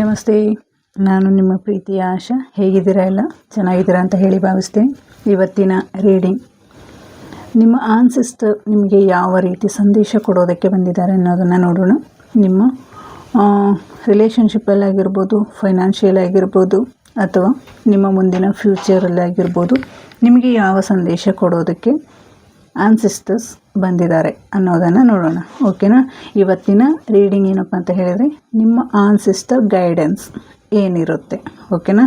ನಮಸ್ತೆ, ನಾನು ನಿಮ್ಮ ಪ್ರೀತಿಯ ಆಶಾ. ಹೇಗಿದ್ದೀರಾ? ಎಲ್ಲ ಚೆನ್ನಾಗಿದ್ದೀರಾ ಅಂತ ಹೇಳಿ ಭಾವಿಸ್ತೀನಿ. ಇವತ್ತಿನ ರೀಡಿಂಗ್, ನಿಮ್ಮ ಆನ್ಸೆಸ್ಟರ್ ನಿಮಗೆ ಯಾವ ರೀತಿ ಸಂದೇಶ ಕೊಡೋದಕ್ಕೆ ಬಂದಿದ್ದಾರೆ ಅನ್ನೋದನ್ನು ನೋಡೋಣ. ನಿಮ್ಮ ರಿಲೇಷನ್ಶಿಪ್ಪಲ್ಲಿ ಆಗಿರ್ಬೋದು, ಫೈನಾನ್ಷಿಯಲ್ ಆಗಿರ್ಬೋದು, ಅಥವಾ ನಿಮ್ಮ ಮುಂದಿನ ಫ್ಯೂಚರಲ್ಲಿ ಆಗಿರ್ಬೋದು, ನಿಮಗೆ ಯಾವ ಸಂದೇಶ ಕೊಡೋದಕ್ಕೆ ಆನ್ಸೆಸ್ಟರ್ಸ್ ಬಂದಿದ್ದಾರೆ ಅನ್ನೋದನ್ನು ನೋಡೋಣ. ಓಕೆನಾ? ಇವತ್ತಿನ ರೀಡಿಂಗ್ ಏನಪ್ಪ ಅಂತ ಹೇಳಿದರೆ, ನಿಮ್ಮ ಆನ್ಸೆಸ್ಟರ್ ಗೈಡೆನ್ಸ್ ಏನಿರುತ್ತೆ. ಓಕೆನಾ?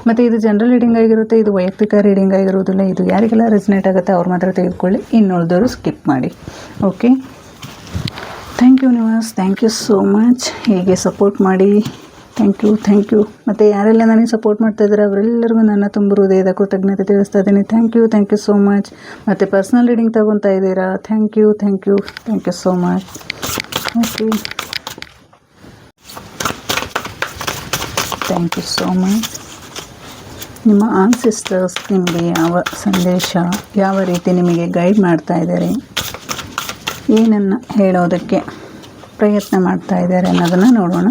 ಮತ್ತು ಇದು ಜನರಲ್ ರೀಡಿಂಗ್ ಆಗಿರುತ್ತೆ, ಇದು ವೈಯಕ್ತಿಕ ರೀಡಿಂಗ್ ಆಗಿರೋದಿಲ್ಲ. ಇದು ಯಾರಿಗೆಲ್ಲ ರೆಸನೇಟ್ ಆಗುತ್ತೆ ಅವ್ರು ಮಾತ್ರ ತೆಗೆದುಕೊಳ್ಳಿ, ಇನ್ನುಳಿದವರು ಸ್ಕಿಪ್ ಮಾಡಿ. Okay, thank you universe, thank you so much. ಹೀಗೆ ಸಪೋರ್ಟ್ ಮಾಡಿ. Thank you. ಮತ್ತು ಯಾರೆಲ್ಲ ನನಗೆ ಸಪೋರ್ಟ್ ಮಾಡ್ತಾ ಇದ್ದಾರೆ ಅವರೆಲ್ಲರಿಗೂ ನನ್ನ ತುಂಬ ಹೃದಯದ ಕೃತಜ್ಞತೆ ತಿಳಿಸ್ತಾ ಇದ್ದೀನಿ. Thank you so much. ಮತ್ತು ಪರ್ಸ್ನಲ್ ರೀಡಿಂಗ್ ತಗೊತಾ ಇದ್ದೀರಾ, thank you so much. Okay, thank you so much. ನಿಮ್ಮ ಆನ್ಸೆಸ್ಟರ್ಸ್ ನಿಮಗೆ ಯಾವ ಸಂದೇಶ, ಯಾವ ರೀತಿ ನಿಮಗೆ ಗೈಡ್ ಮಾಡ್ತಾ ಇದ್ದಾರೆ, ಏನನ್ನು ಹೇಳೋದಕ್ಕೆ ಪ್ರಯತ್ನ ಮಾಡ್ತಾ ಇದ್ದಾರೆ ಅನ್ನೋದನ್ನು ನೋಡೋಣ.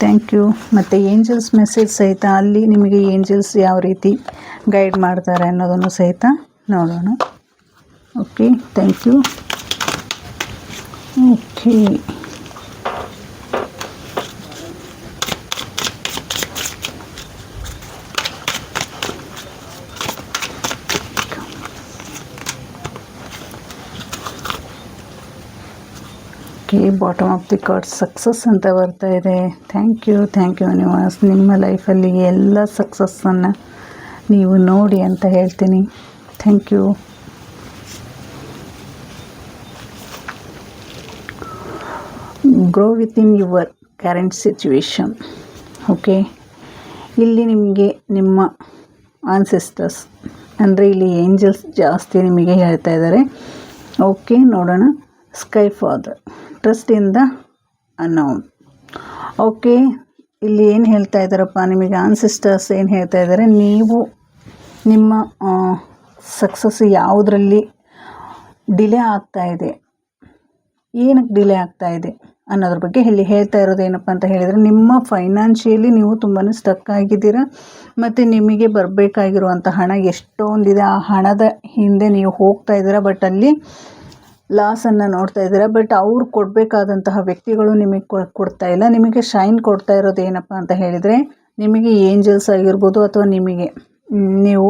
Thank you. ಮತ್ತು ಏಂಜಲ್ಸ್ ಮೆಸೇಜ್ ಸಹಿತ, ಅಲ್ಲಿ ನಿಮಗೆ ಏಂಜಲ್ಸ್ ಯಾವ ರೀತಿ ಗೈಡ್ ಮಾಡ್ತಾರೆ ಅನ್ನೋದನ್ನು ಸಹಿತ ನೋಡೋಣ. Okay, thank you. Okay, bottom of the card success ಅಂತ ಬರ್ತಾ ಇದೆ. Thank you universe. ನಿಮ್ಮ ಲೈಫಲ್ಲಿ ಎಲ್ಲ ಸಕ್ಸಸ್ಸನ್ನು ನೀವು ನೋಡಿ ಅಂತ ಹೇಳ್ತೀನಿ. Thank you. Grow within your current situation. Okay, ಇಲ್ಲಿ ನಿಮಗೆ ನಿಮ್ಮ ಆನ್ಸೆಸ್ಟರ್ಸ್ ಅಂದರೆ ಇಲ್ಲಿ ಏಂಜಲ್ಸ್ ಜಾಸ್ತಿ ನಿಮಗೆ ಹೇಳ್ತಾ ಇದ್ದಾರೆ. ಓಕೆ, ನೋಡೋಣ. Sky father, trust in the unknown. Okay, ಇಲ್ಲಿ ಏನು ಹೇಳ್ತಾ ಇದ್ದಾರಪ್ಪ ನಿಮಗೆ ಆನ್ಸೆಸ್ಟರ್ಸ್ ಏನು ಹೇಳ್ತಾ ಇದ್ದಾರೆ, ನೀವು ನಿಮ್ಮ ಸಕ್ಸಸ್ ಯಾವುದರಲ್ಲಿ ಡಿಲೇ ಆಗ್ತಾ ಇದೆ, ಏನಕ್ಕೆ ಡಿಲೇ ಆಗ್ತಾ ಇದೆ ಅನ್ನೋದ್ರ ಬಗ್ಗೆ ಇಲ್ಲಿ ಹೇಳ್ತಾ ಇರೋದು ಏನಪ್ಪ ಅಂತ ಹೇಳಿದರೆ, ನಿಮ್ಮ ಫೈನಾನ್ಷಿಯಲಿ ನೀವು ತುಂಬಾ ಸ್ಟಕ್ ಆಗಿದ್ದೀರಾ. ಮತ್ತು ನಿಮಗೆ ಬರಬೇಕಾಗಿರುವಂಥ ಹಣ ಎಷ್ಟೊಂದಿದೆ, ಆ ಹಣದ ಹಿಂದೆ ನೀವು ಹೋಗ್ತಾ ಇದ್ದೀರಾ. ಬಟ್ ಅಲ್ಲಿ ಲಾಸನ್ನು ನೋಡ್ತಾ ಇದ್ದೀರಾ. ಬಟ್ ಅವ್ರು ಕೊಡಬೇಕಾದಂತಹ ವ್ಯಕ್ತಿಗಳು ನಿಮಗೆ ಕೊಡ್ತಾ ಇಲ್ಲ. ನಿಮಗೆ ಶೈನ್ ಕೊಡ್ತಾ ಇರೋದು ಏನಪ್ಪ ಅಂತ ಹೇಳಿದರೆ, ನಿಮಗೆ ಏಂಜಲ್ಸ್ ಆಗಿರ್ಬೋದು, ಅಥವಾ ನಿಮಗೆ ನೀವು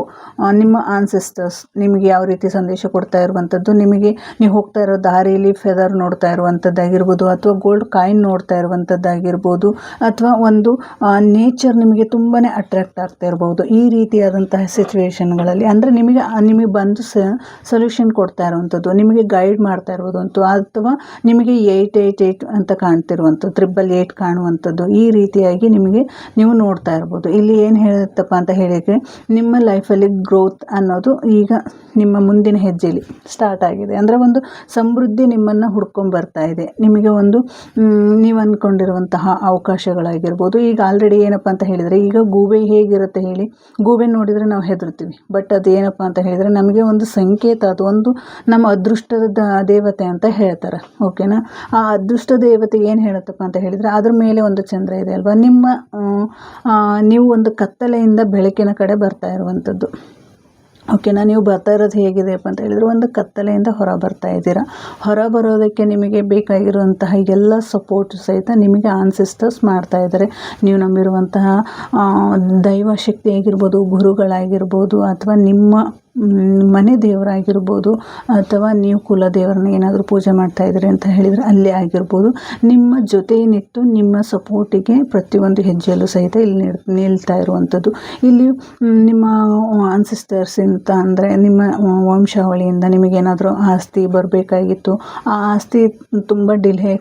ನಿಮ್ಮ ಆನ್ಸೆಸ್ಟರ್ಸ್ ನಿಮಗೆ ಯಾವ ರೀತಿ ಸಂದೇಶ ಕೊಡ್ತಾ ಇರುವಂಥದ್ದು, ನಿಮಗೆ ನೀವು ಹೋಗ್ತಾ ಇರೋ ದಾರಿಯಲ್ಲಿ ಫೆದರ್ ನೋಡ್ತಾ ಇರುವಂಥದ್ದಾಗಿರ್ಬೋದು, ಅಥವಾ ಗೋಲ್ಡ್ ಕಾಯಿನ್ ನೋಡ್ತಾ ಇರುವಂಥದ್ದಾಗಿರ್ಬೋದು, ಅಥವಾ ಒಂದು ನೇಚರ್ ನಿಮಗೆ ತುಂಬಾ ಅಟ್ರ್ಯಾಕ್ಟ್ ಆಗ್ತಾ ಇರ್ಬೋದು. ಈ ರೀತಿಯಾದಂತಹ ಸಿಚುವೇಶನ್ಗಳಲ್ಲಿ ಅಂದರೆ ನಿಮಗೆ ಬಂದು ಸೊಲ್ಯೂಷನ್ ಕೊಡ್ತಾ ಇರುವಂಥದ್ದು, ನಿಮಗೆ ಗೈಡ್ ಮಾಡ್ತಾ ಇರ್ಬೋದು ಅಂತೂ, ಅಥವಾ ನಿಮಗೆ 888 ಅಂತ ಕಾಣ್ತಿರುವಂಥದ್ದು, 888 ಕಾಣುವಂಥದ್ದು, ಈ ರೀತಿಯಾಗಿ ನೀವು ನೋಡ್ತಾ ಇರ್ಬೋದು. ಇಲ್ಲಿ ಏನು ಹೇಳುತ್ತಪ್ಪ ಅಂತ ಹೇಳಿದರೆ, ನಿಮ್ಮ ಲೈಫಲ್ಲಿ ಗ್ರೋತ್ ಅನ್ನೋದು ಈಗ ನಿಮ್ಮ ಮುಂದಿನ ಹೆಜ್ಜೆಯಲ್ಲಿ ಸ್ಟಾರ್ಟ್ ಆಗಿದೆ. ಅಂದರೆ ಒಂದು ಸಮೃದ್ಧಿ ನಿಮ್ಮನ್ನು ಹುಡ್ಕೊಂಡು ಬರ್ತಾ ಇದೆ. ನಿಮಗೆ ಒಂದು ನೀವು ಅಂದ್ಕೊಂಡಿರುವಂತಹ ಅವಕಾಶಗಳಾಗಿರ್ಬೋದು. ಈಗ ಆಲ್ರೆಡಿ ಏನಪ್ಪ ಅಂತ ಹೇಳಿದರೆ, ಈಗ ಗೂಬೆ ಹೇಗಿರುತ್ತೆ ಹೇಳಿ, ಗೂಬೆ ನೋಡಿದರೆ ನಾವು ಹೆದರ್ತೀವಿ. ಬಟ್ ಅದು ಏನಪ್ಪ ಅಂತ ಹೇಳಿದರೆ ನಮಗೆ ಒಂದು ಸಂಕೇತ, ಅದು ಒಂದು ನಮ್ಮ ಅದೃಷ್ಟದ ದೇವತೆ ಅಂತ ಹೇಳ್ತಾರೆ. ಓಕೆನಾ? ಆ ಅದೃಷ್ಟ ದೇವತೆ ಏನು ಹೇಳುತ್ತಪ್ಪ ಅಂತ ಹೇಳಿದರೆ, ಅದ್ರ ಮೇಲೆ ಒಂದು ಚಂದ್ರ ಇದೆ ಅಲ್ವಾ, ನೀವು ಒಂದು ಕತ್ತಲೆಯಿಂದ ಬೆಳಕಿನ ಕಡೆ ಬರ್ತಾ ಇರುವಂಥದ್ದು. ಓಕೆನಾ? ನೀವು ಬರ್ತಾ ಇರೋದು ಹೇಗಿದೆಯಪ್ಪ ಅಂತ ಹೇಳಿದರೆ, ಒಂದು ಕತ್ತಲೆಯಿಂದ ಹೊರ ಬರ್ತಾ ಇದ್ದೀರಾ. ಹೊರ ಬರೋದಕ್ಕೆ ನಿಮಗೆ ಬೇಕಾಗಿರುವಂತಹ ಎಲ್ಲ ಸಪೋರ್ಟ್ ಸಹಿತ ನಿಮಗೆ ಆನ್ಸೆಸ್ಟರ್ಸ್ ಮಾಡ್ತಾ ಇದ್ದಾರೆ. ನೀವು ನಂಬಿರುವಂತಹ ದೈವ ಶಕ್ತಿ ಆಗಿರ್ಬೋದು, ಗುರುಗಳಾಗಿರ್ಬೋದು, ಅಥವಾ ನಿಮ್ಮ ಮನೆ ದೇವರಾಗಿರ್ಬೋದು, ಅಥವಾ ನೀವು ಕುಲದೇವರನ್ನ ಏನಾದರೂ ಪೂಜೆ ಮಾಡ್ತಾ ಇದ್ದೀರಿ ಅಂತ ಹೇಳಿದರೆ ಅಲ್ಲೇ ಆಗಿರ್ಬೋದು, ನಿಮ್ಮ ಜೊತೆ ನಿಂತು ನಿಮ್ಮ ಸಪೋರ್ಟಿಗೆ ಪ್ರತಿಯೊಂದು ಹೆಜ್ಜೆಯಲ್ಲೂ ಸಹಿತ ಇಲ್ಲಿ ನಿಲ್ತಾ ಇರುವಂಥದ್ದು. ಇಲ್ಲಿ ನಿಮ್ಮ ಆನ್ಸೆಸ್ಟರ್ಸ್ ಅಂತ ಅಂದರೆ ನಿಮ್ಮ ವಂಶಾವಳಿಯಿಂದ ನಿಮಗೇನಾದರೂ ಆಸ್ತಿ ಬರಬೇಕಾಗಿತ್ತು, ಆ ಆಸ್ತಿ ತುಂಬ ಡಿಲೇ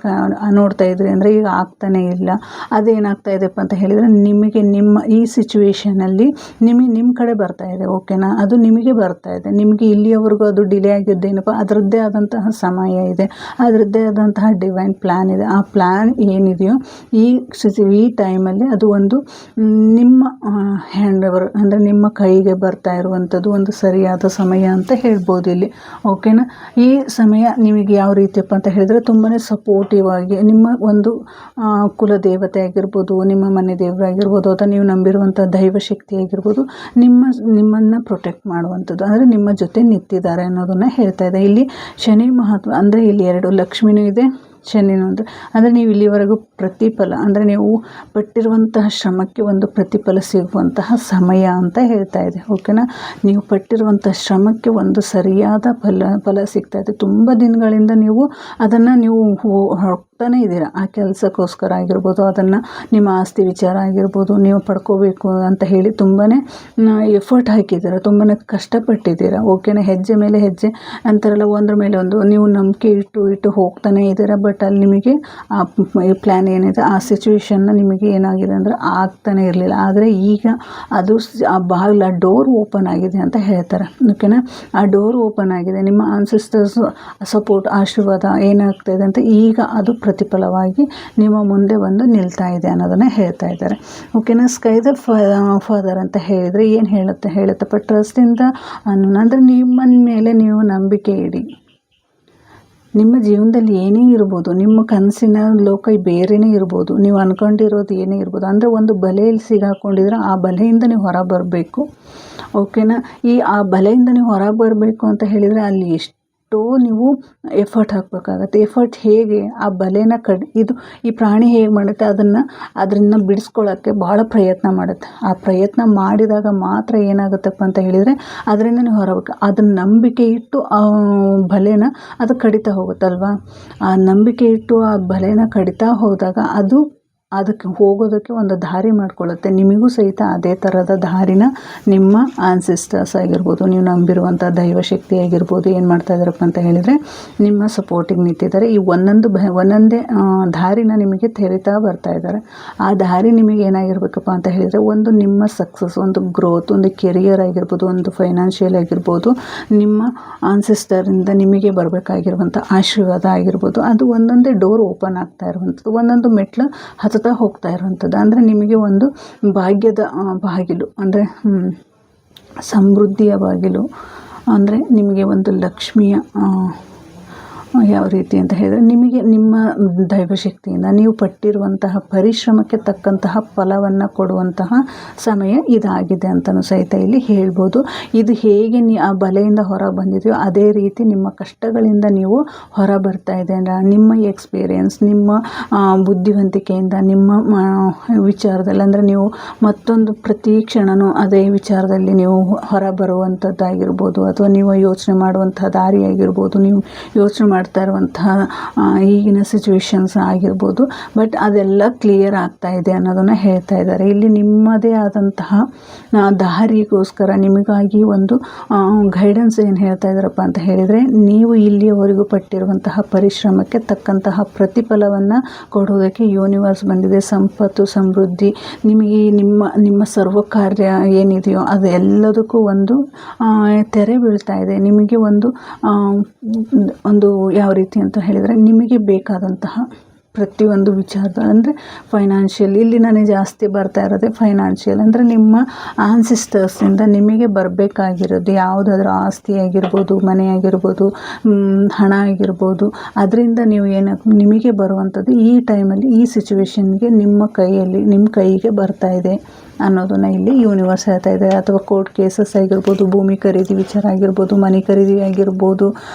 ನೋಡ್ತಾ ಇದ್ರಿ ಅಂದರೆ ಈಗ ಆಗ್ತಾನೇ ಇಲ್ಲ. ಅದೇನಾಗ್ತಾ ಇದೆಯಪ್ಪ ಅಂತ ಹೇಳಿದರೆ, ನಿಮಗೆ ನಿಮ್ಮ ಈ ಸಿಚುವೇಷನಲ್ಲಿ ನಿಮ್ಮ ಕಡೆ ಬರ್ತಾ ಇದೆ. ಓಕೆನಾ? ಅದು ನಿಮಗೆ ಬರ್ತಾ ಇದೆ. ನಿಮಗೆ ಇಲ್ಲಿಯವರೆಗೂ ಅದು ಡಿಲೇ ಆಗಿದ್ದೇನಪ್ಪ, ಅದರದ್ದೇ ಆದಂತಹ ಸಮಯ ಇದೆ, ಅದರದ್ದೇ ಆದಂತಹ ಡಿವೈನ್ ಪ್ಲ್ಯಾನ್ ಇದೆ. ಆ ಪ್ಲ್ಯಾನ್ ಏನಿದೆಯೋ ಈ ಟೈಮಲ್ಲಿ ಅದು ಒಂದು ನಿಮ್ಮ ಹ್ಯಾಂಡ್ ಓವರ್ ಅಂದರೆ ನಿಮ್ಮ ಕೈಗೆ ಬರ್ತಾ ಇರುವಂಥದ್ದು ಒಂದು ಸರಿಯಾದ ಸಮಯ ಅಂತ ಹೇಳ್ಬೋದು ಇಲ್ಲಿ. ಓಕೆನಾ. ಈ ಸಮಯ ನಿಮಗೆ ಯಾವ ರೀತಿಯಪ್ಪ ಅಂತ ಹೇಳಿದರೆ ತುಂಬಾ ಸಪೋರ್ಟಿವ್ ಆಗಿ ನಿಮ್ಮ ಒಂದು ಕುಲದೇವತೆ ಆಗಿರ್ಬೋದು, ನಿಮ್ಮ ಮನೆ ದೇವರಾಗಿರ್ಬೋದು, ಅಥವಾ ನೀವು ನಂಬಿರುವಂಥ ದೈವಶಕ್ತಿ ಆಗಿರ್ಬೋದು, ನಿಮ್ಮನ್ನು ಪ್ರೊಟೆಕ್ಟ್ ಮಾಡುವಂಥದ್ದು ಅಂದರೆ ನಿಮ್ಮ ಜೊತೆ ನಿಂತಿದ್ದಾರೆ ಅನ್ನೋದನ್ನು ಹೇಳ್ತಾ ಇದೆ. ಇಲ್ಲಿ ಶನಿ ಮಹತ್ವ ಅಂದರೆ ಇಲ್ಲಿ 2 ಲಕ್ಷ್ಮಿನೂ ಇದೆ, ಶನಿನೂ ಅಂದರೆ ನೀವು ಇಲ್ಲಿವರೆಗೂ ಪ್ರತಿಫಲ ಅಂದರೆ ನೀವು ಪಟ್ಟಿರುವಂತಹ ಶ್ರಮಕ್ಕೆ ಒಂದು ಪ್ರತಿಫಲ ಸಿಗುವಂತಹ ಸಮಯ ಅಂತ ಹೇಳ್ತಾ ಇದೆ. ಓಕೆನಾ. ನೀವು ಪಟ್ಟಿರುವಂಥ ಶ್ರಮಕ್ಕೆ ಒಂದು ಸರಿಯಾದ ಫಲ ಸಿಗ್ತಾ ಇದೆ. ತುಂಬ ದಿನಗಳಿಂದ ನೀವು ಅದನ್ನು ಹೋಗ್ತಾನೆ ಇದ್ದೀರಾ. ಆ ಕೆಲಸಕ್ಕೋಸ್ಕರ ಆಗಿರ್ಬೋದು, ಅದನ್ನು ನಿಮ್ಮ ಆಸ್ತಿ ವಿಚಾರ ಆಗಿರ್ಬೋದು, ನೀವು ಪಡ್ಕೋಬೇಕು ಅಂತ ಹೇಳಿ ತುಂಬಾ ಎಫರ್ಟ್ ಹಾಕಿದ್ದೀರ, ತುಂಬಾ ಕಷ್ಟಪಟ್ಟಿದ್ದೀರಾ. ಓಕೆನಾ. ಹೆಜ್ಜೆ ಮೇಲೆ ಹೆಜ್ಜೆ ಅಂತಾರಲ್ಲ, ಒಂದ್ರ ಮೇಲೆ ಒಂದು ನೀವು ನಂಬಿಕೆ ಇಟ್ಟು ಹೋಗ್ತಾನೆ ಇದ್ದೀರಾ. ಬಟ್ ಅಲ್ಲಿ ನಿಮಗೆ ಆ ಪ್ಲ್ಯಾನ್ ಏನಿದೆ, ಆ ಸಿಚುವೇಶನ್ನ ನಿಮಗೆ ಏನಾಗಿದೆ ಅಂದರೆ ಆಗ್ತಾನೆ ಇರಲಿಲ್ಲ. ಆದರೆ ಈಗ ಅದು ಆ ಡೋರ್ ಓಪನ್ ಆಗಿದೆ ಅಂತ ಹೇಳ್ತಾರೆ. ಓಕೆನಾ. ಆ ಡೋರ್ ಓಪನ್ ಆಗಿದೆ. ನಿಮ್ಮ ಆನ್ಸೆಸ್ಟರ್ಸ್ ಸಪೋರ್ಟ್, ಆಶೀರ್ವಾದ ಏನಾಗ್ತಾ ಇದೆ ಅಂತ ಈಗ ಅದು ಪ್ರತಿಫಲವಾಗಿ ನಿಮ್ಮ ಮುಂದೆ ಬಂದು ನಿಲ್ತಾ ಇದೆ ಅನ್ನೋದನ್ನು ಹೇಳ್ತಾ ಇದ್ದಾರೆ. ಓಕೆನಾ. ಸ್ಕೈ ದ ಫಾದರ್ ಅಂತ ಹೇಳಿದರೆ ಏನು ಹೇಳುತ್ತಪ್ಪ, ಟ್ರಸ್ಟಿಂದ ಅಂದರೆ ನಿಮ್ಮ ಮೇಲೆ ನೀವು ನಂಬಿಕೆ ಇಡಿ. ನಿಮ್ಮ ಜೀವನದಲ್ಲಿ ಏನೇ ಇರ್ಬೋದು, ನಿಮ್ಮ ಕನಸಿನ ಲೋಕ ಬೇರೆಯೇ ಇರ್ಬೋದು, ನೀವು ಅಂದ್ಕೊಂಡಿರೋದು ಏನೇ ಇರ್ಬೋದು, ಅಂದರೆ ಒಂದು ಬಲೆಯಲ್ಲಿ ಸಿಗಾಕೊಂಡಿದ್ರೆ ಆ ಬಲೆಯಿಂದ ನೀವು ಹೊರ ಬರಬೇಕು. ಓಕೆನಾ. ಆ ಬಲೆಯಿಂದ ನೀವು ಹೊರ ಬರಬೇಕು ಅಂತ ಹೇಳಿದರೆ ಅಲ್ಲಿ ಎಷ್ಟೋ ನೀವು ಎಫರ್ಟ್ ಹಾಕಬೇಕಾಗತ್ತೆ. ಎಫರ್ಟ್ ಹೇಗೆ, ಆ ಬಲೆನ ಈ ಪ್ರಾಣಿ ಹೇಗೆ ಮಾಡುತ್ತೆ, ಅದನ್ನು ಬಿಡಿಸ್ಕೊಳ್ಳೋಕ್ಕೆ ಭಾಳ ಪ್ರಯತ್ನ ಮಾಡುತ್ತೆ. ಆ ಪ್ರಯತ್ನ ಮಾಡಿದಾಗ ಮಾತ್ರ ಏನಾಗುತ್ತಪ್ಪ ಅಂತ ಹೇಳಿದರೆ ಅದರಿಂದ ನೀವು ಹೊರಬೇಕು. ಅದನ್ನು ನಂಬಿಕೆ ಇಟ್ಟು ಆ ಬಲೆನ ಅದು ಕಡಿತಾ ಹೋಗುತ್ತಲ್ವ. ಆ ನಂಬಿಕೆ ಇಟ್ಟು ಆ ಬಲೆನ ಕಡಿತಾ ಹೋದಾಗ ಅದಕ್ಕೆ ಹೋಗೋದಕ್ಕೆ ಒಂದು ದಾರಿ ಮಾಡಿಕೊಳ್ಳುತ್ತೆ. ನಿಮಗೂ ಸಹಿತ ಅದೇ ಥರದ ದಾರಿನ ನಿಮ್ಮ ಆನ್ಸಿಸ್ಟರ್ಸ್ ಆಗಿರ್ಬೋದು, ನೀವು ನಂಬಿರುವಂಥ ದೈವಶಕ್ತಿ ಆಗಿರ್ಬೋದು ಏನು ಮಾಡ್ತಾ ಇದ್ದಾರಪ್ಪ ಅಂತ ಹೇಳಿದರೆ ನಿಮ್ಮ ಸಪೋರ್ಟಿಗೆ ನಿಂತಿದ್ದಾರೆ. ಈ ಒಂದೊಂದೇ ದಾರಿನ ನಿಮಗೆ ತೆರಿತಾ ಬರ್ತಾ ಇದ್ದಾರೆ. ಆ ದಾರಿ ನಿಮಗೆ ಏನಾಗಿರ್ಬೇಕಪ್ಪ ಅಂತ ಹೇಳಿದರೆ ಒಂದು ನಿಮ್ಮ ಸಕ್ಸಸ್, ಒಂದು ಗ್ರೋತ್, ಒಂದು ಕೆರಿಯರ್ ಆಗಿರ್ಬೋದು, ಒಂದು ಫೈನಾನ್ಷಿಯಲ್ ಆಗಿರ್ಬೋದು, ನಿಮ್ಮ ಆನ್ಸಿಸ್ಟರಿಂದ ನಿಮಗೆ ಬರಬೇಕಾಗಿರುವಂಥ ಆಶೀರ್ವಾದ ಆಗಿರ್ಬೋದು, ಅದು ಒಂದೊಂದೇ ಡೋರ್ ಓಪನ್ ಆಗ್ತಾ ಇರುವಂಥದ್ದು, ಒಂದೊಂದು ಮೆಟ್ಲು ಹೋಗ್ತಾ ಇರುವಂಥದ್ದು. ಅಂದರೆ ನಿಮಗೆ ಒಂದು ಭಾಗ್ಯದ ಬಾಗಿಲು, ಅಂದರೆ ಸಮೃದ್ಧಿಯ ಬಾಗಿಲು, ಅಂದರೆ ನಿಮಗೆ ಒಂದು ಲಕ್ಷ್ಮಿಯ ಯಾವ ರೀತಿ ಅಂತ ಹೇಳಿದರೆ ನಿಮಗೆ ನಿಮ್ಮ ದೈವಶಕ್ತಿಯಿಂದ ನೀವು ಪಟ್ಟಿರುವಂತಹ ಪರಿಶ್ರಮಕ್ಕೆ ತಕ್ಕಂತಹ ಫಲವನ್ನು ಕೊಡುವಂತಹ ಸಮಯ ಇದಾಗಿದೆ ಅಂತಲೂ ಸಹಿತ ಇಲ್ಲಿ ಹೇಳ್ಬೋದು. ಇದು ಹೇಗೆ ಆ ಬಲೆಯಿಂದ ಹೊರ ಬಂದಿದೆಯೋ ಅದೇ ರೀತಿ ನಿಮ್ಮ ಕಷ್ಟಗಳಿಂದ ನೀವು ಹೊರ ಬರ್ತಾ ಇದೆ. ನಿಮ್ಮ ಎಕ್ಸ್ಪೀರಿಯೆನ್ಸ್, ನಿಮ್ಮ ಬುದ್ಧಿವಂತಿಕೆಯಿಂದ, ನಿಮ್ಮ ವಿಚಾರದಲ್ಲಿ ಅಂದರೆ ನೀವು ಮತ್ತೊಂದು ಪ್ರತಿ ಕ್ಷಣವೂ ಅದೇ ವಿಚಾರದಲ್ಲಿ ನೀವು ಹೊರ ಬರುವಂಥದ್ದಾಗಿರ್ಬೋದು, ಅಥವಾ ನೀವು ಯೋಚನೆ ಮಾಡುವಂಥ ದಾರಿ ಆಗಿರ್ಬೋದು, ನೀವು ಯೋಚನೆ ಮಾಡ್ತಾ ಇರುವಂತಹ ಈಗಿನ ಸಿಚುವೇಶನ್ಸ್ ಆಗಿರ್ಬೋದು, ಬಟ್ ಅದೆಲ್ಲ ಕ್ಲಿಯರ್ ಆಗ್ತಾ ಇದೆ ಅನ್ನೋದನ್ನು ಹೇಳ್ತಾ ಇದ್ದಾರೆ. ಇಲ್ಲಿ ನಿಮ್ಮದೇ ಆದಂತಹ ದಾರಿಗೋಸ್ಕರ ನಿಮಗಾಗಿ ಒಂದು ಗೈಡೆನ್ಸ್ ಏನು ಹೇಳ್ತಾ ಇದ್ದಾರಪ್ಪ ಅಂತ ಹೇಳಿದರೆ, ನೀವು ಇಲ್ಲಿಯವರೆಗೂ ಪಟ್ಟಿರುವಂತಹ ಪರಿಶ್ರಮಕ್ಕೆ ತಕ್ಕಂತಹ ಪ್ರತಿಫಲವನ್ನು ಕೊಡುವುದಕ್ಕೆ ಯೂನಿವರ್ಸ್ ಬಂದಿದೆ. ಸಂಪತ್ತು, ಸಮೃದ್ಧಿ, ನಿಮಗೆ ನಿಮ್ಮ ಸರ್ವ ಕಾರ್ಯ ಏನಿದೆಯೋ ಅದೆಲ್ಲದಕ್ಕೂ ಒಂದು ತೆರೆ ಬೀಳ್ತಾ ಇದೆ. ನಿಮಗೆ ಒಂದು ಯಾವ ರೀತಿ ಅಂತ ಹೇಳಿದರೆ ನಿಮಗೆ ಬೇಕಾದಂತಹ ಪ್ರತಿಯೊಂದು ವಿಚಾರದ ಅಂದರೆ ಫೈನಾನ್ಷಿಯಲ್, ಇಲ್ಲಿ ನನಗೆ ಜಾಸ್ತಿ ಬರ್ತಾ ಇರೋದೇ ಫೈನಾನ್ಷಿಯಲ್ ಅಂದರೆ ನಿಮ್ಮ ಆನ್ಸಿಸ್ಟರ್ಸಿಂದ ನಿಮಗೆ ಬರಬೇಕಾಗಿರೋದು ಯಾವುದಾದ್ರೂ ಆಸ್ತಿ ಆಗಿರ್ಬೋದು, ಮನೆ ಆಗಿರ್ಬೋದು, ಹಣ ಆಗಿರ್ಬೋದು, ಅದರಿಂದ ನೀವು ನಿಮಗೆ ಬರುವಂಥದ್ದು ಈ ಟೈಮಲ್ಲಿ ಈ ಸಿಚುವೇಶನ್ಗೆ ನಿಮ್ಮ ಕೈಗೆ ಬರ್ತಾ ಇದೆ ಅನ್ನೋದನ್ನು ಇಲ್ಲಿ ಯೂನಿವರ್ಸ್ ಹೇಳ್ತಾ ಇದೆ. ಅಥವಾ ಕೋರ್ಟ್ ಕೇಸಸ್ ಆಗಿರ್ಬೋದು, ಭೂಮಿ ಖರೀದಿ ವಿಚಾರ ಆಗಿರ್ಬೋದು, ಮನೆ ಖರೀದಿ ಆಗಿರ್ಬೋದು,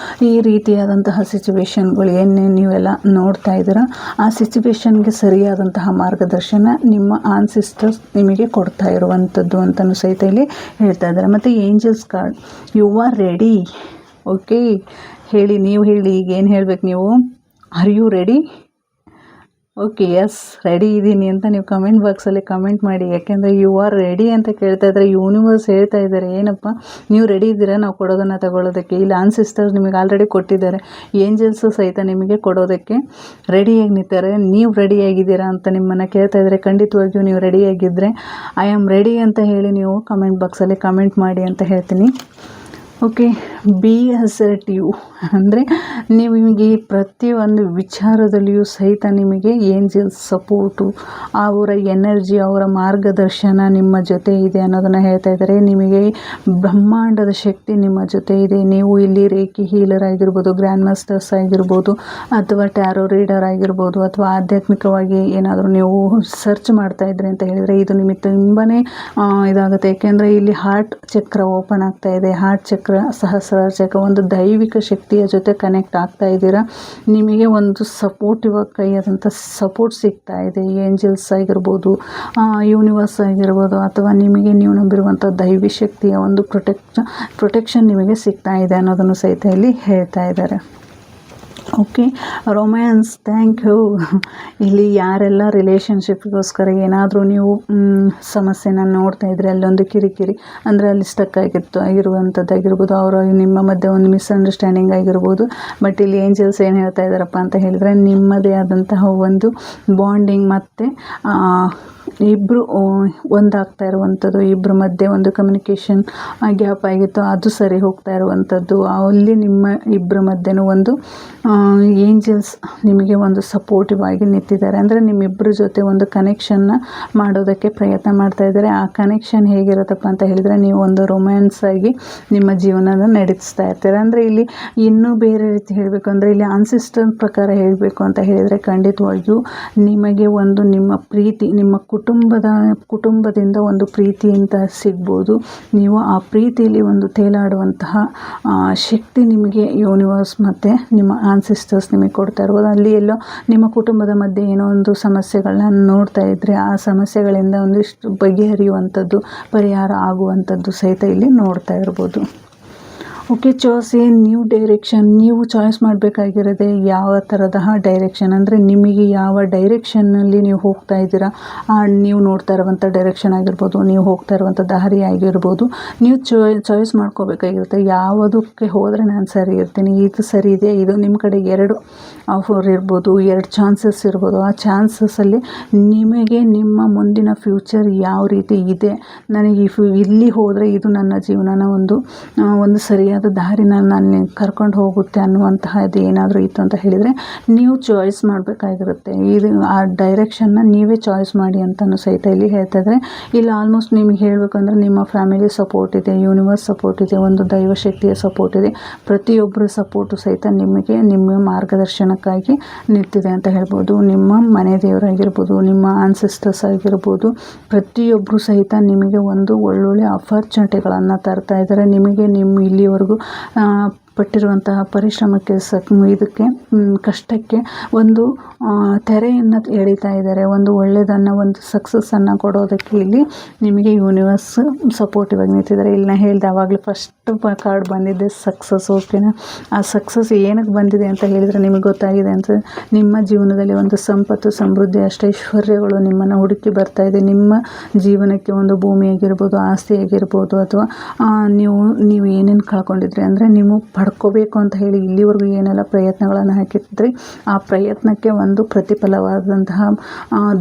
ಈ ರೀತಿಯಾದಂತಹ ಸಿಚುವೇಶನ್ಗಳು ಏನೇನು ನೀವೆಲ್ಲ ನೋಡ್ತಾ ಇದ್ದೀರಾ ಆ ಸಿಚುವೇಶನ್ಗೆ ಸರಿಯಾದಂತಹ ಮಾರ್ಗದರ್ಶನ ನಿಮ್ಮ ಆನ್ಸಿಸ್ಟರ್ಸ್ ನಿಮಗೆ ಕೊಡ್ತಾ ಇರುವಂಥದ್ದು ಅಂತಲೂ ಸಹಿತ ಇಲ್ಲಿ ಹೇಳ್ತಾ ಇದ್ದಾರೆ. ಮತ್ತು angels card, you are ready. Okay, ನೀವು ಹೇಳಿ ಈಗ ಏನು ಹೇಳಬೇಕು ನೀವು. Are you ready? Okay, yes ready ಇದ್ದೀನಿ ಅಂತ ನೀವು ಕಮೆಂಟ್ ಬಾಕ್ಸಲ್ಲಿ ಕಮೆಂಟ್ ಮಾಡಿ. ಯಾಕೆಂದರೆ ಯು ಆರ್ ರೆಡಿ ಅಂತ ಕೇಳ್ತಾ ಇದ್ದಾರೆ. ಯೂನಿವರ್ಸ್ ಹೇಳ್ತಾ ಇದ್ದಾರೆ ಏನಪ್ಪ ನೀವು ರೆಡಿ ಇದ್ದೀರಾ ನಾವು ಕೊಡೋದನ್ನು ತಗೊಳ್ಳೋದಕ್ಕೆ. ಇಲ್ಲಿ ಆನ್ಸಿಸ್ಟರ್ಸ್ ನಿಮಗೆ ಆಲ್ರೆಡಿ ಕೊಟ್ಟಿದ್ದಾರೆ, ಏಂಜಲ್ಸು ಸಹಿತ ನಿಮಗೆ ಕೊಡೋದಕ್ಕೆ ರೆಡಿಯಾಗಿ ನಿಂತಾರೆ. ನೀವು ರೆಡಿಯಾಗಿದ್ದೀರಾ ಅಂತ ನಿಮ್ಮನ್ನು ಕೇಳ್ತಾ ಇದ್ದಾರೆ. ಖಂಡಿತವಾಗಿಯೂ ನೀವು ರೆಡಿಯಾಗಿದ್ದರೆ ಐ ಆಮ್ ರೆಡಿ ಅಂತ ಹೇಳಿ ನೀವು ಕಮೆಂಟ್ ಬಾಕ್ಸಲ್ಲಿ ಕಮೆಂಟ್ ಮಾಡಿ ಅಂತ ಹೇಳ್ತೀನಿ. ಓಕೆ, ಬಿ ಅಸರ್ಟಿವ್ ಅಂದರೆ ನಿಮಗೆ ಪ್ರತಿಯೊಂದು ವಿಚಾರದಲ್ಲಿಯೂ ಸಹಿತ ನಿಮಗೆ ಏಂಜಲ್ಸ್ ಸಪೋರ್ಟು, ಅವರ ಎನರ್ಜಿ, ಅವರ ಮಾರ್ಗದರ್ಶನ ನಿಮ್ಮ ಜೊತೆ ಇದೆ ಅನ್ನೋದನ್ನು ಹೇಳ್ತಾ ಇದ್ದಾರೆ. ನಿಮಗೆ ಬ್ರಹ್ಮಾಂಡದ ಶಕ್ತಿ ನಿಮ್ಮ ಜೊತೆ ಇದೆ. ನೀವು ಇಲ್ಲಿ ರೇಖಿ ಹೀಲರ್ ಆಗಿರ್ಬೋದು, ಗ್ರ್ಯಾಂಡ್ ಮಾಸ್ಟರ್ಸ್ ಆಗಿರ್ಬೋದು, ಅಥವಾ ಟ್ಯಾರೋ ರೀಡರ್ ಆಗಿರ್ಬೋದು, ಅಥವಾ ಆಧ್ಯಾತ್ಮಿಕವಾಗಿ ಏನಾದರೂ ನೀವು ಸರ್ಚ್ ಮಾಡ್ತಾ ಇದ್ರಿ ಅಂತ ಹೇಳಿದರೆ ಇದು ನಿಮಗೆ ತುಂಬಾ ಇದಾಗುತ್ತೆ. ಏಕೆಂದರೆ ಇಲ್ಲಿ ಹಾರ್ಟ್ ಚಕ್ರ ಓಪನ್ ಆಗ್ತಾ ಇದೆ. ಹಾರ್ಟ್ ಚಕ್ರ, ಸಹಸ್ರಾರ ಚಕ್ರ, ಒಂದು ದೈವಿಕ ಶಕ್ತಿಯ ಜೊತೆ ಕನೆಕ್ಟ್ ಆಗ್ತಾ ಇದ್ದೀರಾ. ನಿಮಗೆ ಒಂದು ಸಪೋರ್ಟಿವ್ ಕೈಯಾದಂಥ ಸಪೋರ್ಟ್ ಸಿಗ್ತಾ ಇದೆ. ಏಂಜಲ್ಸ್ ಆಗಿರ್ಬೋದು, ಯೂನಿವರ್ಸ್ ಆಗಿರ್ಬೋದು, ಅಥವಾ ನಿಮಗೆ ನೀವು ನಂಬಿರುವಂಥ ದೈವಿ ಶಕ್ತಿಯ ಒಂದು ಪ್ರೊಟೆಕ್ಷನ್ ನಿಮಗೆ ಸಿಗ್ತಾ ಇದೆ ಅನ್ನೋದನ್ನು ಸಹಿತ ಇಲ್ಲಿ ಹೇಳ್ತಾ ಇದ್ದಾರೆ. Okay, romance, thank you. ಇಲ್ಲಿ ಯಾರೆಲ್ಲ ರಿಲೇಷನ್ಶಿಪ್ಗೋಸ್ಕರ ಏನಾದರೂ ನೀವು ಸಮಸ್ಯೆನ ನೋಡ್ತಾ ಇದ್ರೆ, ಅಲ್ಲೊಂದು ಕಿರಿಕಿರಿ ಅಂದರೆ ಅಲ್ಲಿ ಸ್ಟಕ್ ಆಗಿರುವಂಥದ್ದಾಗಿರ್ಬೋದು, ಅವರು ನಿಮ್ಮ ಮಧ್ಯೆ ಒಂದು ಮಿಸ್ಅಂಡರ್ಸ್ಟ್ಯಾಂಡಿಂಗ್ ಆಗಿರ್ಬೋದು. ಬಟ್ ಇಲ್ಲಿ ಏಂಜಲ್ಸ್ ಏನು ಹೇಳ್ತಾ ಇದ್ದಾರಪ್ಪ ಅಂತ ಹೇಳಿದರೆ, ನಿಮ್ಮದೇ ಆದಂತಹ ಒಂದು ಬಾಂಡಿಂಗ್ ಮತ್ತು ಇಬ್ಬರು ಒಂದಾಗ್ತಾ ಇರುವಂಥದ್ದು, ಇಬ್ಬರ ಮಧ್ಯೆ ಒಂದು ಕಮ್ಯುನಿಕೇಷನ್ ಗ್ಯಾಪ್ ಆಗಿತ್ತು, ಅದು ಸರಿ ಹೋಗ್ತಾ ಇರುವಂಥದ್ದು. ಅಲ್ಲಿ ನಿಮ್ಮ ಇಬ್ಬರ ಮಧ್ಯೆನೂ ಒಂದು ಏಂಜಲ್ಸ್ ನಿಮಗೆ ಒಂದು ಸಪೋರ್ಟಿವ್ ಆಗಿ ನಿಂತಿದ್ದಾರೆ. ಅಂದರೆ ನಿಮ್ಮಿಬ್ಬರ ಜೊತೆ ಒಂದು ಕನೆಕ್ಷನ್ನ ಮಾಡೋದಕ್ಕೆ ಪ್ರಯತ್ನ ಮಾಡ್ತಾ ಇದ್ದಾರೆ. ಆ ಕನೆಕ್ಷನ್ ಹೇಗಿರುತ್ತಪ್ಪ ಅಂತ ಹೇಳಿದರೆ, ನೀವು ಒಂದು ರೊಮ್ಯಾನ್ಸ್ ಆಗಿ ನಿಮ್ಮ ಜೀವನನ ನಡೆಸ್ತಾ ಇರ್ತೀರ. ಅಂದರೆ ಇಲ್ಲಿ ಇನ್ನೂ ಬೇರೆ ರೀತಿ ಹೇಳಬೇಕು ಅಂದರೆ, ಇಲ್ಲಿ ಆನ್ಸಿಸ್ಟರ್ ಪ್ರಕಾರ ಹೇಳಬೇಕು ಅಂತ ಹೇಳಿದರೆ, ಖಂಡಿತವಾಗಿಯೂ ನಿಮಗೆ ಒಂದು ನಿಮ್ಮ ಪ್ರೀತಿ, ನಿಮ್ಮ ಕುಟುಂಬದಿಂದ ಒಂದು ಪ್ರೀತಿ ಅಂತ ಸಿಗ್ಬೋದು. ನೀವು ಆ ಪ್ರೀತಿಯಲ್ಲಿ ಒಂದು ತೇಲಾಡುವಂತಹ ಶಕ್ತಿ ನಿಮಗೆ ಯೂನಿವರ್ಸ್ ಮತ್ತು ನಿಮ್ಮ ಆನ್ಸಿಸ್ಟರ್ಸ್ ನಿಮಗೆ ಕೊಡ್ತಾ ಇರ್ಬೋದು. ಅಲ್ಲಿ ಎಲ್ಲೋ ನಿಮ್ಮ ಕುಟುಂಬದ ಮಧ್ಯೆ ಏನೋ ಒಂದು ಸಮಸ್ಯೆಗಳನ್ನ ನೋಡ್ತಾ ಇದ್ದರೆ, ಆ ಸಮಸ್ಯೆಗಳಿಂದ ಒಂದಿಷ್ಟು ಬಗೆಹರಿಯುವಂಥದ್ದು, ಪರಿಹಾರ ಆಗುವಂಥದ್ದು ಸಹಿತ ಇಲ್ಲಿ ನೋಡ್ತಾ ಇರ್ಬೋದು. Okay, choice A new direction. ನೀವು ಚಾಯ್ಸ್ ಮಾಡಬೇಕಾಗಿರೋದೆ ಯಾವ ಥರದ ಡೈರೆಕ್ಷನ್, ಅಂದರೆ ನಿಮಗೆ ಯಾವ ಡೈರೆಕ್ಷನ್ನಲ್ಲಿ ನೀವು ಹೋಗ್ತಾ ಇದ್ದೀರಾ, ನೀವು ನೋಡ್ತಾ ಇರುವಂಥ ಡೈರೆಕ್ಷನ್ ಆಗಿರ್ಬೋದು, ನೀವು ಹೋಗ್ತಾ ಇರುವಂಥ ದಾರಿ ಆಗಿರ್ಬೋದು, ನೀವು ಚಾಯ್ಸ್ ಮಾಡ್ಕೋಬೇಕಾಗಿರುತ್ತೆ. ಯಾವುದಕ್ಕೆ ಹೋದರೆ ನಾನು ಸರಿ ಇರ್ತೀನಿ, ಇದು ಸರಿ ಇದೆ, ಇದು ನಿಮ್ಮ ಕಡೆ 2 ಆಫರ್ ಇರ್ಬೋದು, 2 ಚಾನ್ಸಸ್ ಇರ್ಬೋದು. ಆ ಚಾನ್ಸಸ್ಸಲ್ಲಿ ನಿಮಗೆ ನಿಮ್ಮ ಮುಂದಿನ ಫ್ಯೂಚರ್ ಯಾವ ರೀತಿ ಇದೆ, ನನಗೆ ಇಲ್ಲಿ ಹೋದರೆ ಇದು ನನ್ನ ಜೀವನನ ಒಂದು ಸರಿಯಾದ ದಾರಿನ ನಾನು ಕರ್ಕೊಂಡು ಹೋಗುತ್ತೆ ಅನ್ನುವಂತಹದ್ದು ಏನಾದರೂ ಇತ್ತು ಅಂತ ಹೇಳಿದರೆ, ನೀವು ಚಾಯ್ಸ್ ಮಾಡಬೇಕಾಗಿರುತ್ತೆ. ಇದು ಆ ಡೈರೆಕ್ಷನ್ನ ನೀವೇ ಚಾಯ್ಸ್ ಮಾಡಿ ಅಂತಲೂ ಸಹಿತ ಇಲ್ಲಿ ಹೇಳ್ತಾ ಇದ್ದಾರೆ. ಇಲ್ಲಿ ಆಲ್ಮೋಸ್ಟ್ ನಿಮಗೆ ಹೇಳಬೇಕಂದ್ರೆ, ನಿಮ್ಮ ಫ್ಯಾಮಿಲಿ ಸಪೋರ್ಟ್ ಇದೆ, ಯೂನಿವರ್ಸ್ ಸಪೋರ್ಟ್ ಇದೆ, ಒಂದು ದೈವಶಕ್ತಿಯ ಸಪೋರ್ಟ್ ಇದೆ. ಪ್ರತಿಯೊಬ್ಬರ ಸಪೋರ್ಟು ಸಹಿತ ನಿಮಗೆ ನಿಮ್ಮ ಮಾರ್ಗದರ್ಶನಕ್ಕಾಗಿ ನಿಂತಿದೆ ಅಂತ ಹೇಳ್ಬೋದು. ನಿಮ್ಮ ಮನೆ ದೇವರಾಗಿರ್ಬೋದು, ನಿಮ್ಮ ಆನ್ಸೆಸ್ಟರ್ಸ್ ಆಗಿರ್ಬೋದು, ಪ್ರತಿಯೊಬ್ಬರು ಸಹಿತ ನಿಮಗೆ ಒಂದು ಒಳ್ಳೊಳ್ಳೆ ಅಪರ್ಚುನಿಟಿಗಳನ್ನು ತರ್ತಾ ಇದ್ದಾರೆ. ನಿಮಗೆ ನಿಮ್ಮ ಇಲ್ಲಿವರೆಗೂ ಪಟ್ಟಿರುವಂತಹ ಪರಿಶ್ರಮಕ್ಕೆ ಇದಕ್ಕೆ ಕಷ್ಟಕ್ಕೆ ಒಂದು ತೆರೆಯನ್ನು ಎಳಿತಾ ಇದ್ದಾರೆ. ಒಂದು ಒಳ್ಳೆಯದನ್ನು, ಒಂದು ಸಕ್ಸಸ್ಸನ್ನು ಕೊಡೋದಕ್ಕೆ ಇಲ್ಲಿ ನಿಮಗೆ ಯೂನಿವರ್ಸ್ ಸಪೋರ್ಟಿವ್ ಆಗಿ ನಿಂತಿದ್ದಾರೆ. ಇಲ್ಲಿ ನಾನು ಹೇಳಿದೆ ಆವಾಗಲೇ ಫಸ್ಟ್ ಕಾರ್ಡ್ ಬಂದಿದ್ದೆ ಸಕ್ಸಸ್. ಓಕೆನಾ, ಆ ಸಕ್ಸಸ್ ಏನಕ್ಕೆ ಬಂದಿದೆ ಅಂತ ಹೇಳಿದರೆ ನಿಮಗೆ ಗೊತ್ತಾಗಿದೆ ಅಂತ, ನಿಮ್ಮ ಜೀವನದಲ್ಲಿ ಒಂದು ಸಂಪತ್ತು, ಸಮೃದ್ಧಿ, ಅಷ್ಟೈಶ್ವರ್ಯಗಳು ನಿಮ್ಮನ್ನು ಹುಡುಕಿ ಬರ್ತಾ ಇದೆ. ನಿಮ್ಮ ಜೀವನಕ್ಕೆ ಒಂದು ಭೂಮಿ ಆಗಿರ್ಬೋದು, ಆಸ್ತಿ ಆಗಿರ್ಬೋದು, ಅಥವಾ ನೀವು ಏನೇನು ಕಳ್ಕೊಂಡಿದ್ರಿ ಅಂದರೆ ನೀವು ಪಡ್ಕೋಬೇಕು ಅಂತ ಹೇಳಿ ಇಲ್ಲಿವರೆಗೂ ಏನೆಲ್ಲ ಪ್ರಯತ್ನಗಳನ್ನು ಹಾಕಿದ್ರಿ, ಆ ಪ್ರಯತ್ನಕ್ಕೆ ಒಂದು ಪ್ರತಿಫಲವಾದಂತಹ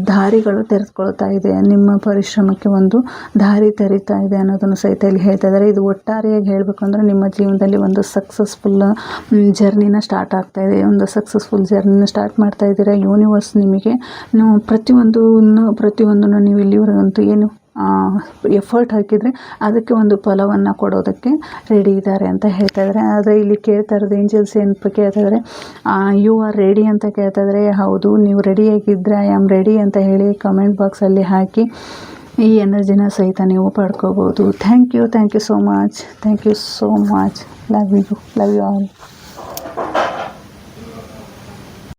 ದಾರಿಗಳು ತೆರೆದುಕೊಳ್ತಾ ಇದೆ. ನಿಮ್ಮ ಪರಿಶ್ರಮಕ್ಕೆ ಒಂದು ದಾರಿ ತೆರೀತಾ ಇದೆ ಅನ್ನೋದನ್ನು ಸಹಿತ ಇಲ್ಲಿ ಹೇಳ್ತಾ ಇದ್ದಾರೆ. ಇದು ಒಟ್ಟಾರೆಯಾಗಿ ಹೇಳಬೇಕು ಅಂದರೆ, ನಿಮ್ಮ ಜೀವನದಲ್ಲಿ ಒಂದು ಸಕ್ಸಸ್ಫುಲ್ ಜರ್ನಿನ ಸ್ಟಾರ್ಟ್ ಆಗ್ತಾ ಇದೆ. ಒಂದು ಸಕ್ಸಸ್ಫುಲ್ ಜರ್ನಿನ ಸ್ಟಾರ್ಟ್ ಮಾಡ್ತಾ ಇದ್ದೀರಾ. ಯೂನಿವರ್ಸ್ ನಿಮಗೆ ಪ್ರತಿಯೊಂದನ್ನು ನೀವು ಇಲ್ಲಿವರೆಗಂತೂ ಏನು ಎಫರ್ಟ್ ಹಾಕಿದರೆ ಅದಕ್ಕೆ ಒಂದು ಫಲವನ್ನು ಕೊಡೋದಕ್ಕೆ ರೆಡಿ ಇದ್ದಾರೆ ಅಂತ ಹೇಳ್ತಾ ಇದ್ದಾರೆ. ಆದರೆ ಇಲ್ಲಿ ಕೇಳ್ತಾ ಇರೋದು ಏಂಜಲ್ಸ್ ಏನಪ್ಪ ಕೇಳ್ತಾ ಇದ್ದಾರೆ, ಯು ಆರ್ ರೆಡಿ ಅಂತ ಕೇಳ್ತಾ ಇದ್ದಾರೆ. ಹೌದು, ನೀವು ರೆಡಿಯಾಗಿದ್ದರೆ ಐ ಆಮ್ ರೆಡಿ ಅಂತ ಹೇಳಿ ಕಮೆಂಟ್ ಬಾಕ್ಸಲ್ಲಿ ಹಾಕಿ ಈ ಎನರ್ಜಿನ ಸಹಿತ ನೀವು ಪಡ್ಕೋಬೋದು. Thank you so much. Love you all.